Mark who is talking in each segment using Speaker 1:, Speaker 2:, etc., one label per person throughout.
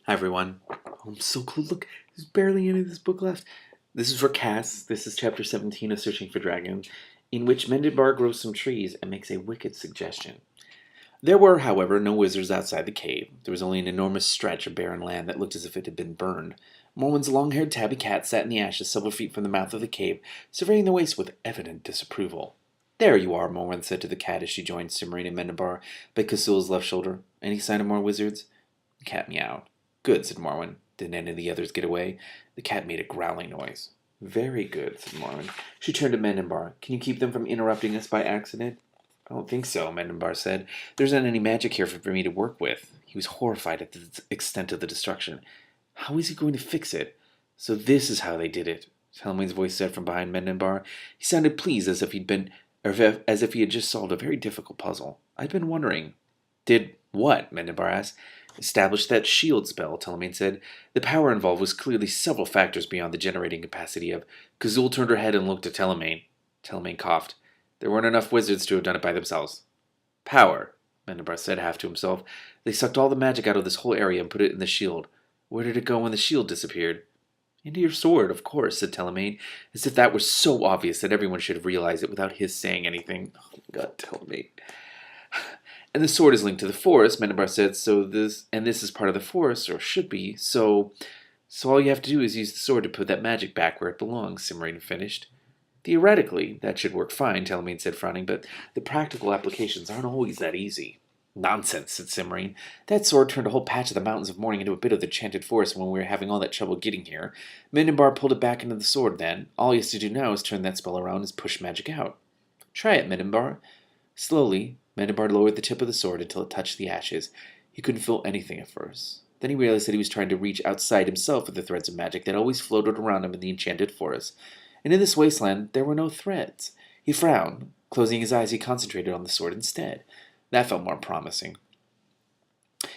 Speaker 1: Hi everyone. Oh, I'm so cool. Look, there's barely any of this book left. This is for Cass. This is chapter 17 of Searching for Dragons, in which Mendenbar grows some trees and makes a wicked suggestion. There were, however, no wizards outside the cave. There was only an enormous stretch of barren land that looked as if it had been burned. Morwen's long-haired tabby cat sat in the ashes several feet from the mouth of the cave, surveying the waste with evident disapproval. There you are, Morwen said to the cat as she joined Cimmerian and Mendenbar by Kasul's left shoulder. Any sign of more wizards? The cat meowed. Good, said Morwen. Didn't any of the others get away? The cat made a growling noise. Very good, said Morwen. She turned to Mendenbar. Can you keep them from interrupting us by accident? I don't think so, Mendenbar said. There isn't any magic here for me to work with. He was horrified at the extent of the destruction. How is he going to fix it? So this is how they did it, Telemain's voice said from behind Mendenbar. He sounded pleased as if as if he had just solved a very difficult puzzle. I've been wondering. Did what? Mendenbar asked. Established that shield spell, Telemain said. The power involved was clearly several factors beyond the generating capacity of. Kazul turned her head and looked at Telemain. Telemain coughed. There weren't enough wizards to have done it by themselves. Power, Mendenbar said half to himself. They sucked all the magic out of this whole area and put it in the shield. Where did it go when the shield disappeared? Into your sword, of course, said Telemain, as if that were so obvious that everyone should have realized it without his saying anything. Oh, God, Telemain. And the sword is linked to the forest, Mendenbar said, this is part of the forest, or should be, so all you have to do is use the sword to put that magic back where it belongs, Cimmerian finished. Theoretically, that should work fine, Telemain said, frowning, but the practical applications aren't always that easy. Nonsense, said Cimmerian. That sword turned a whole patch of the mountains of morning into a bit of the enchanted forest when we were having all that trouble getting here. Mendenbar pulled it back into the sword then. All he has to do now is turn that spell around and push magic out. Try it, Mendenbar. Slowly, Mendenbar lowered the tip of the sword until it touched the ashes. He couldn't feel anything at first. Then he realized that he was trying to reach outside himself with the threads of magic that always floated around him in the enchanted forest. And in this wasteland there were no threads. He frowned. Closing his eyes, he concentrated on the sword instead. That felt more promising.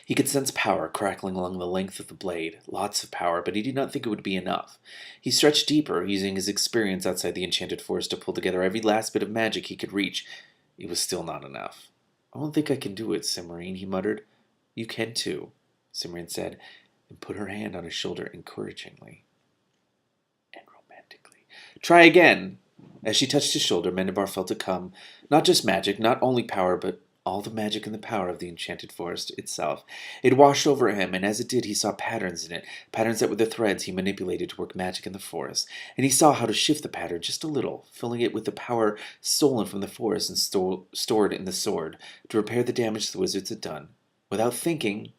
Speaker 1: He could sense power crackling along the length of the blade. Lots of power, but he did not think it would be enough. He stretched deeper, using his experience outside the enchanted forest to pull together every last bit of magic he could reach. It was still not enough. I don't think I can do it, Cimmerian, he muttered. You can too, Cimmerian said, and put her hand on his shoulder encouragingly and romantically. Try again! As she touched his shoulder, Mendenbar felt it come. Not just magic, not only power, but all the magic and the power of the enchanted forest itself. It washed over him, and as it did, he saw patterns in it, patterns that were the threads he manipulated to work magic in the forest. And he saw how to shift the pattern just a little, filling it with the power stolen from the forest and stored in the sword, to repair the damage the wizards had done. Without thinking,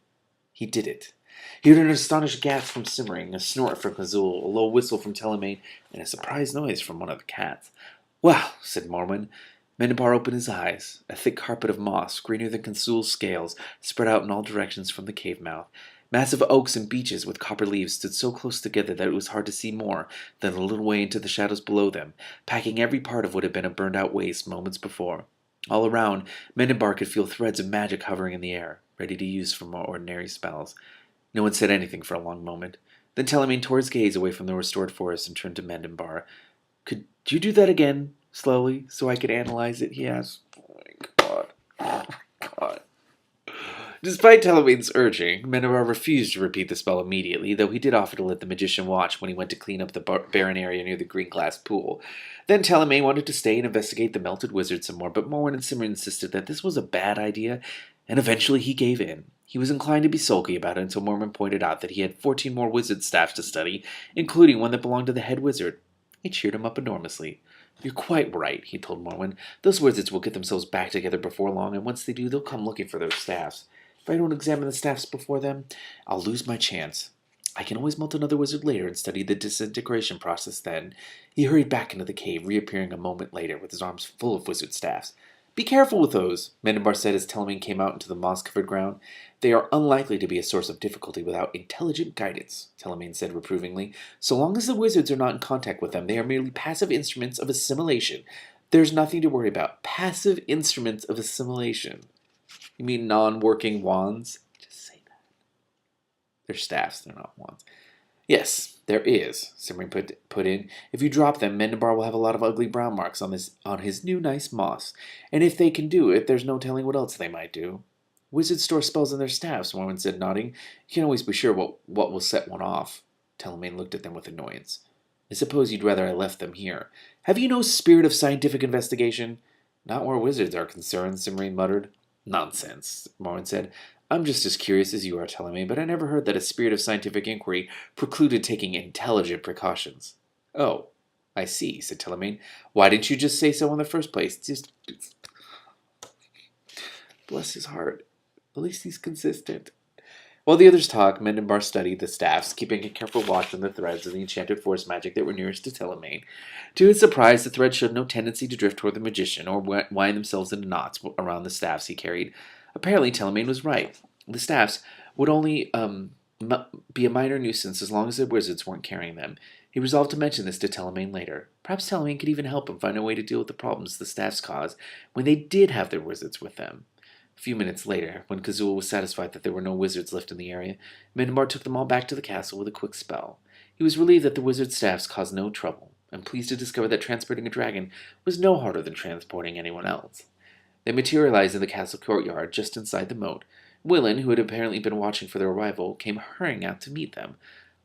Speaker 1: he did it. He heard an astonished gasp from Cimmerian, a snort from Kazul, a low whistle from Telemain, and a surprised noise from one of the cats. Well, said Morwen. Mendenbar opened his eyes. A thick carpet of moss, greener than Kazul's scales, spread out in all directions from the cave mouth. Massive oaks and beeches with copper leaves stood so close together that it was hard to see more than a little way into the shadows below them, packing every part of what had been a burned-out waste moments before. All around, Mendenbar could feel threads of magic hovering in the air, ready to use for more ordinary spells. No one said anything for a long moment. Then Telemain tore his gaze away from the restored forest and turned to Mendenbar. Could you do that again, slowly, so I could analyze it? He asked. Oh my god. Oh my god. Despite Telemain's urging, Mendenbar refused to repeat the spell immediately, though he did offer to let the magician watch when he went to clean up the barren area near the green glass pool. Then Telemain wanted to stay and investigate the melted wizard some more, but Morwen and Cimmerian insisted that this was a bad idea, and eventually he gave in. He was inclined to be sulky about it until Morwen pointed out that he had 14 more wizard staffs to study, including one that belonged to the head wizard. It cheered him up enormously. You're quite right, he told Morwen. Those wizards will get themselves back together before long, and once they do, they'll come looking for those staffs. If I don't examine the staffs before them, I'll lose my chance. I can always melt another wizard later and study the disintegration process then. He hurried back into the cave, reappearing a moment later with his arms full of wizard staffs. Be careful with those, Mendenbar said as Telemain came out into the moss-covered ground. They are unlikely to be a source of difficulty without intelligent guidance, Telemain said reprovingly. So long as the wizards are not in contact with them, they are merely passive instruments of assimilation. There's nothing to worry about. Passive instruments of assimilation. You mean non-working wands? Just say that. They're staffs, they're not wands. Yes, there is, Cimmerian put in. If you drop them, Mendenbar will have a lot of ugly brown marks on his new nice moss. And if they can do it, there's no telling what else they might do. Wizards store spells in their staffs, Mormon said, nodding. You can't always be sure what will set one off. Telemaine looked at them with annoyance. I suppose you'd rather I left them here. Have you no spirit of scientific investigation? Not where wizards are concerned, Simrine muttered. Nonsense, Mormon said. I'm just as curious as you are, Telemaine, but I never heard that a spirit of scientific inquiry precluded taking intelligent precautions. Oh, I see, said Telemaine. Why didn't you just say so in the first place? Just bless his heart. At least he's consistent. While the others talked, Mendenbar studied the staffs, keeping a careful watch on the threads of the enchanted forest magic that were nearest to Telemaine. To his surprise, the threads showed no tendency to drift toward the magician or wind themselves into knots around the staffs he carried. Apparently, Telemaine was right. The staffs would only be a minor nuisance as long as the wizards weren't carrying them. He resolved to mention this to Telemaine later. Perhaps Telemaine could even help him find a way to deal with the problems the staffs caused when they did have their wizards with them. A few minutes later, when Kazul was satisfied that there were no wizards left in the area, Mendenbar took them all back to the castle with a quick spell. He was relieved that the wizard staffs caused no trouble, and pleased to discover that transporting a dragon was no harder than transporting anyone else. They materialized in the castle courtyard just inside the moat. Willin, who had apparently been watching for their arrival, came hurrying out to meet them.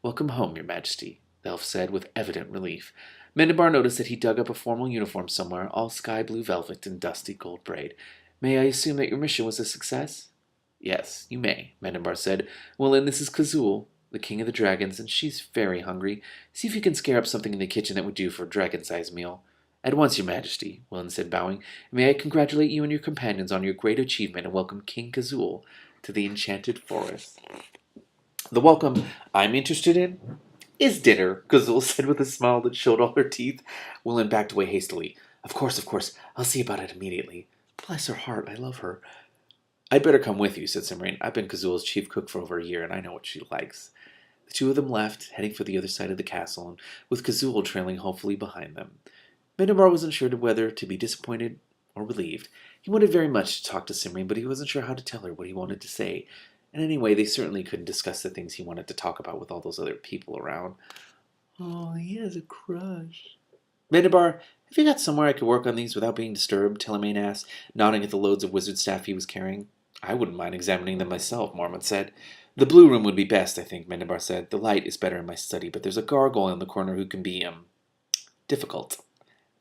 Speaker 1: Welcome home, your majesty, the elf said with evident relief. Mendenbar noticed that he dug up a formal uniform somewhere, all sky-blue velvet and dusty gold braid. May I assume that your mission was a success? Yes, you may, Mendenbar said. Well, then this is Kazul, the king of the dragons, and she's very hungry. See if you can scare up something in the kitchen that would do for a dragon-sized meal. At once, your majesty, Willin said, bowing. May I congratulate you and your companions on your great achievement and welcome King Kazul to the enchanted forest. The welcome I'm interested in is dinner, Kazul said with a smile that showed all her teeth. Willin backed away hastily. Of course. I'll see about it immediately. Bless her heart, I love her. I'd better come with you, said Simrine. I've been Kazul's chief cook for over a year, and I know what she likes. The two of them left, heading for the other side of the castle, and with Kazul trailing hopefully behind them. Mendenbar wasn't sure whether to be disappointed or relieved. He wanted very much to talk to Simrine, but he wasn't sure how to tell her what he wanted to say. And anyway, they certainly couldn't discuss the things he wanted to talk about with all those other people around. Oh, he has a crush. Mendenbar, have you got somewhere I could work on these without being disturbed? Telemaine asked, nodding at the loads of wizard staff he was carrying. I wouldn't mind examining them myself, Mormon said. The blue room would be best, I think, Mendenbar said. The light is better in my study, but there's a gargoyle in the corner who can be, difficult.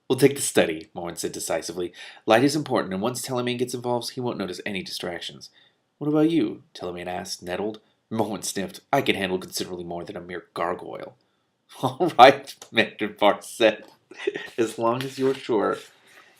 Speaker 1: We'll take the study, Mormon said decisively. Light is important, and once Telemaine gets involved, he won't notice any distractions. What about you? Telemaine asked, nettled. Mormon sniffed. I can handle considerably more than a mere gargoyle. All right, Mendenbar said. As long as you're sure.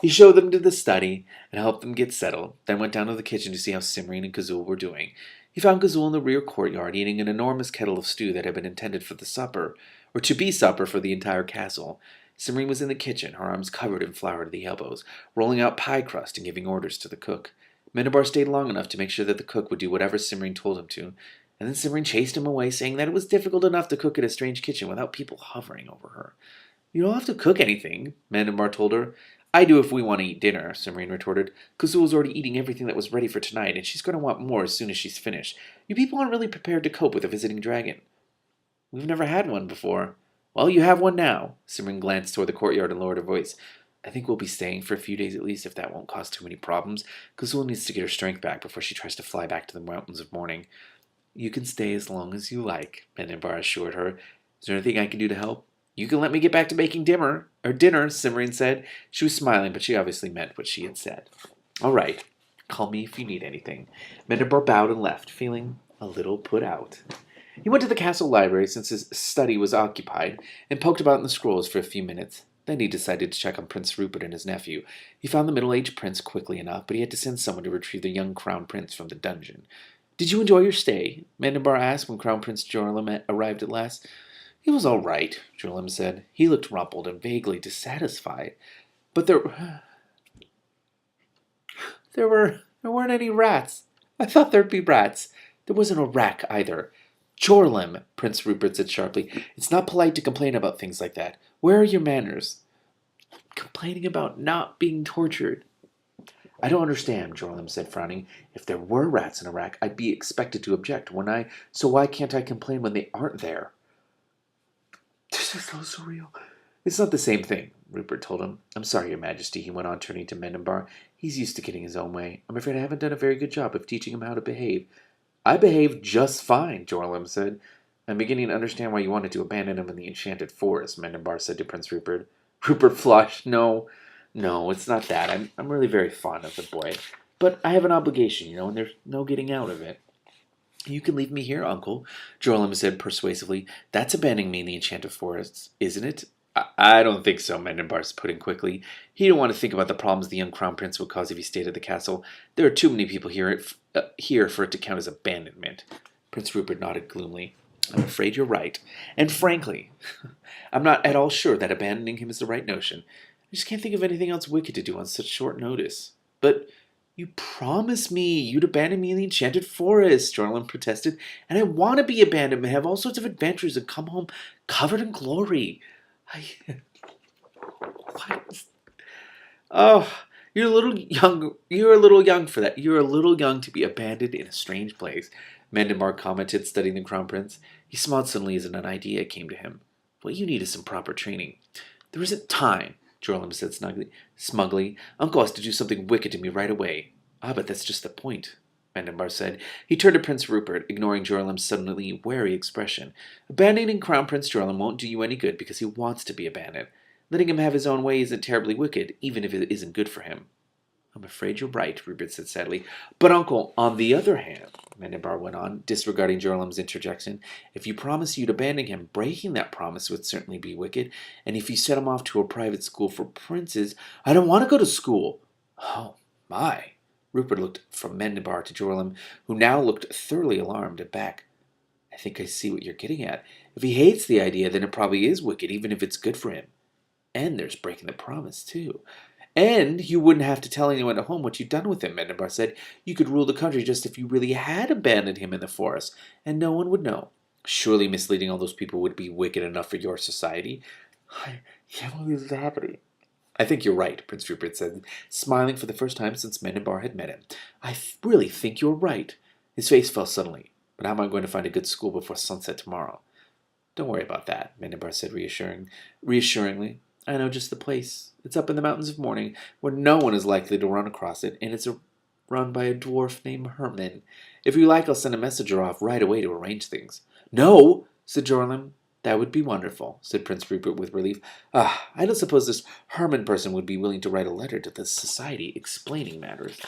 Speaker 1: He showed them to the study and helped them get settled, then went down to the kitchen to see how Simrine and Kazul were doing. He found Kazul in the rear courtyard eating an enormous kettle of stew that had been intended for the supper, or to be supper for the entire castle. Simrine was in the kitchen, her arms covered in flour to the elbows, rolling out pie crust and giving orders to the cook. Mendenbar stayed long enough to make sure that the cook would do whatever Simrine told him to, and then Simrine chased him away, saying that it was difficult enough to cook in a strange kitchen without people hovering over her. You don't have to cook anything, Mendenbar told her. I do if we want to eat dinner, Simrine retorted. Kazul was already eating everything that was ready for tonight, and she's going to want more as soon as she's finished. You people aren't really prepared to cope with a visiting dragon. We've never had one before. Well, you have one now. Simrine glanced toward the courtyard and lowered her voice. I think we'll be staying for a few days at least, if that won't cause too many problems. Kazul needs to get her strength back before she tries to fly back to the mountains of morning. You can stay as long as you like, Mendenbar assured her. Is there anything I can do to help? You can let me get back to making dinner, Simrine said. She was smiling, but she obviously meant what she had said. All right. Call me if you need anything. Mendenbar bowed and left, feeling a little put out. He went to the castle library since his study was occupied, and poked about in the scrolls for a few minutes. Then he decided to check on Prince Rupert and his nephew. He found the middle-aged prince quickly enough, but he had to send someone to retrieve the young crown prince from the dungeon. Did you enjoy your stay? Mendenbar asked when Crown Prince Jorlim arrived at last. He was all right, Jorlim said. He looked rumpled and vaguely dissatisfied. But there weren't any rats. I thought there'd be rats. There wasn't a rat either. Jorlim, Prince Rupert said sharply. It's not polite to complain about things like that. Where are your manners? Complaining about not being tortured. I don't understand, Jorlim said, frowning. If there were rats in Iraq, I'd be expected to object, wouldn't I? So why can't I complain when they aren't there? This is so surreal. It's not the same thing, Rupert told him. I'm sorry, Your Majesty, he went on, turning to Mendenbar. He's used to getting his own way. I'm afraid I haven't done a very good job of teaching him how to behave. I behaved just fine, Jorlem said. I'm beginning to understand why you wanted to abandon him in the enchanted forest, Mendenbar said to Prince Rupert. Rupert flushed. No, it's not that. I'm really very fond of the boy. But I have an obligation, and there's no getting out of it. You can leave me here, Uncle, Jorlem said persuasively. That's abandoning me in the enchanted forests, isn't it? I don't think so, Mendenbar put in quickly. He didn't want to think about the problems the young crown prince would cause if he stayed at the castle. There are too many people here for it to count as abandonment. Prince Rupert nodded gloomily. I'm afraid you're right. And frankly, I'm not at all sure that abandoning him is the right notion. I just can't think of anything else wicked to do on such short notice. But you promised me you'd abandon me in the enchanted forest, Jorlem protested. And I want to be abandoned and have all sorts of adventures and come home covered in glory. What? Oh, you're a little young. You're a little young for that. You're a little young to be abandoned in a strange place, Mendenbar commented, studying the crown prince. He smiled suddenly as an idea came to him. What you need is some proper training. There isn't time, Jorlem said smugly. Uncle has to do something wicked to me right away. Ah, but that's just the point, Mendenbar said. He turned to Prince Rupert, ignoring Jorlem's suddenly wary expression. Abandoning Crown Prince Jorlem won't do you any good because he wants to be abandoned. Letting him have his own way isn't terribly wicked, even if it isn't good for him. I'm afraid you're right, Rupert said sadly. But, Uncle, on the other hand, Mendenbar went on, disregarding Jorlem's interjection, if you promise you'd abandon him, breaking that promise would certainly be wicked, and if you set him off to a private school for princes, I don't want to go to school. Oh, my. Rupert looked from Mendenbar to Jorlem, who now looked thoroughly alarmed and back. I think I see what you're getting at. If he hates the idea, then it probably is wicked, even if it's good for him. And there's breaking the promise, too. And you wouldn't have to tell anyone at home what you'd done with him, Mendenbar said. You could rule the country just if you really had abandoned him in the forest, and no one would know. Surely misleading all those people would be wicked enough for your society. I can't believe this is happening. I think you're right, Prince Rupert said, smiling for the first time since Mendenbar had met him. I really think you're right. His face fell suddenly. But how am I going to find a good school before sunset tomorrow? Don't worry about that, Mendenbar said reassuringly. I know just the place. It's up in the mountains of morning, where no one is likely to run across it, and it's run by a dwarf named Herman. If you like, I'll send a messenger off right away to arrange things. No, said Jorlem. That would be wonderful, said Prince Rupert with relief. I don't suppose this Herman person would be willing to write a letter to the society explaining matters.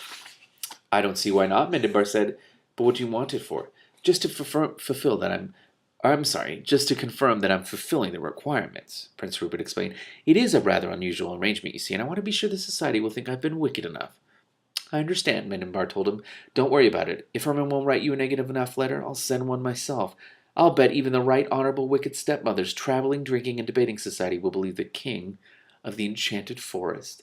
Speaker 1: I don't see why not, Mendenbar said. But what do you want it for? Just to fulfill that just to confirm that I'm fulfilling the requirements, Prince Rupert explained. It is a rather unusual arrangement, you see, and I want to be sure the society will think I've been wicked enough. I understand, Mendenbar told him. Don't worry about it. If Herman won't write you a negative enough letter, I'll send one myself. I'll bet even the right honorable wicked stepmother's traveling, drinking, and debating society will believe the king of the enchanted forest.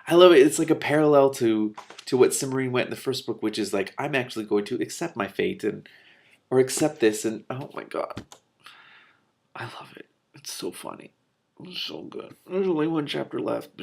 Speaker 1: I love it. It's like a parallel to what Cimmerine went in the first book, which is like, I'm actually going to accept my fate or accept this, and oh my god. I love it. It's so funny. It's so good. There's only one chapter left.